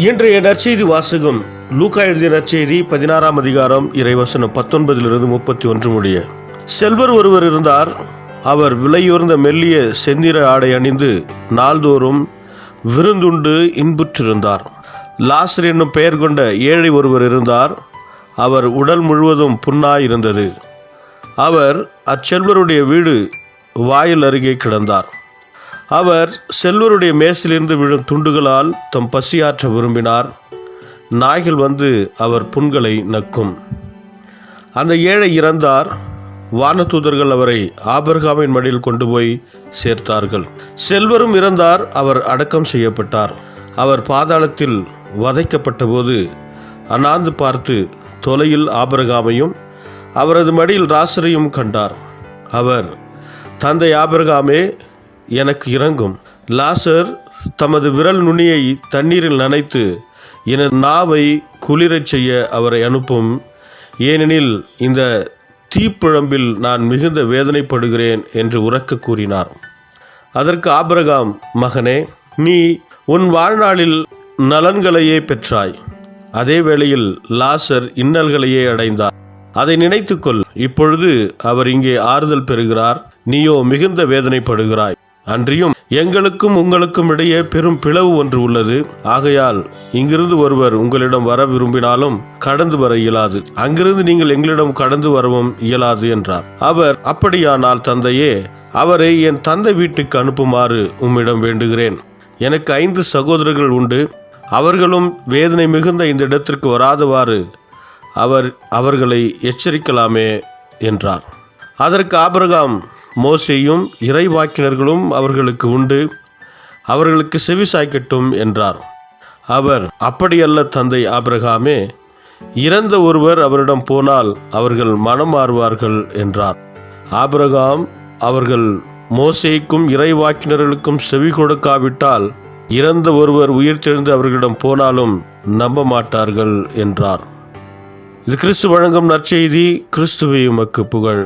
இன்றைய நற்செய்தி வாசகம் லூக்கா எழுதிய நற்செய்தி 16ஆம் அதிகாரம் இறைவசனம் 19 31 முடிய. செல்வர் ஒருவர் இருந்தார். அவர் விலையுயர்ந்த மெல்லிய செந்நிற ஆடை அணிந்து நாள்தோறும் விருந்துண்டு இன்புற்றிருந்தார். லாசர் என்னும் பெயர் கொண்ட ஏழை ஒருவர் இருந்தார். அவர் உடல் முழுவதும் புண்ணாயிருந்தது. அவர் அச்செல்வருடைய வீடு வாயில் அருகே கிடந்தார். அவர் செல்வருடைய மேசிலிருந்து விழும் துண்டுகளால் தம் பசியாற்ற விரும்பினார். நாய்கள் வந்து அவர் புண்களை நக்கும். அந்த ஏழை இறந்தார். வானதூதர்கள் அவரை ஆபிரகாமின் மடியில் கொண்டு போய் சேர்த்தார்கள். செல்வரும் இறந்தார். அவர் அடக்கம் செய்யப்பட்டார். அவர் பாதாளத்தில் வதைக்கப்பட்ட போது அண்ணாந்து பார்த்து தொலையில் ஆபிரகாமையும் அவரது மடியில் லாசரையும் கண்டார். அவர், தந்தை ஆபிரகாமே, எனக்கு இரங்கும். லாசர் தமது விரல் நுனியை தண்ணீரில் நனைத்து எனது நாவை குளிரச் செய்ய அவரை அனுப்பும். ஏனெனில் இந்த தீப்பிழம்பில் நான் மிகுந்த வேதனைப்படுகிறேன் என்று உரக்க கூறினார். அதற்கு ஆபிரகாம், மகனே, நீ உன் வாழ்நாளில் நலன்களையே பெற்றாய். அதே வேளையில் லாசர் இன்னல்களையே அடைந்தார். அதை நினைத்துக்கொள். இப்பொழுது அவர் இங்கே ஆறுதல் பெறுகிறார், நீயோ மிகுந்த வேதனைப்படுகிறாய். அன்றியும் எங்களுக்கும் உங்களுக்கும் இடையே பெரும் பிளவு ஒன்று உள்ளது. ஆகையால் இங்கிருந்து ஒருவர் உங்களிடம் வர விரும்பினாலும் கடந்து வர இயலாது, அங்கிருந்து நீங்கள் எங்களிடம் கடந்து வரவும் இயலாது என்றார். அவர், அப்படியானால் தந்தையே, அவரை என் தந்தை வீட்டுக்கு அனுப்புமாறு உம்மிடம் வேண்டுகிறேன். எனக்கு 5 சகோதரர்கள் உண்டு. அவர்களும் வேதனை மிகுந்த இந்த இடத்திற்கு வராதவாறு அவர்களை எச்சரிக்கலாமே என்றார். அதற்கு ஆபிரகாம், மோசேயும் இறைவாக்கினர்களும் அவர்களுக்கு உண்டு, அவர்களுக்கு செவி சாய்க்கட்டும் என்றார். அவர், அப்படியல்ல தந்தை ஆபிரகாமே, இறந்த ஒருவர் அவரிடம் போனால் அவர்கள் மனம் மாறுவார்கள் என்றார். ஆபிரகாம், அவர்கள் மோசேக்கும் இறைவாக்கினர்களுக்கும் செவி கொடுக்காவிட்டால் இறந்த ஒருவர் உயிர்த்தெழுந்து அவர்களிடம் போனாலும் நம்ப மாட்டார்கள் என்றார். இது கிறிஸ்து வழங்கும் நற்செய்தி. கிறிஸ்துவே உமக்கு புகழ்.